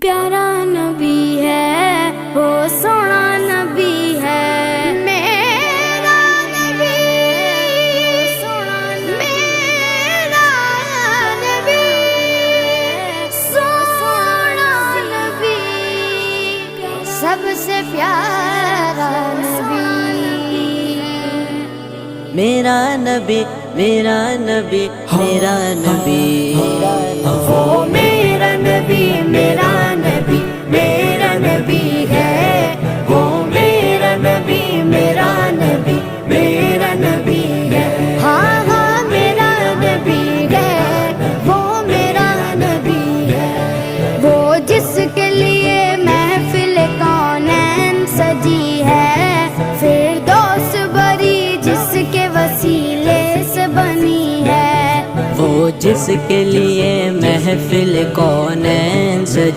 پیارا نبی ہے وہ سونا نبی ہے میرا نبی میرا نبی سونا نبی سب سے پیارا نبی میرا نبی میرا نبی میرا نبی وہ میرا نبی میرا نبی میرا نبی ہے وہ میرا نبی میرا نبی میرا نبی ہے ہاں ہاں میرا نبی ہے وہ میرا نبی ہے وہ جس کے لیے محفل کونین سجی ہے فردوس بری جس کے وسیلے سے بنی ہے وہ جس کے لیے محفل کونین سجی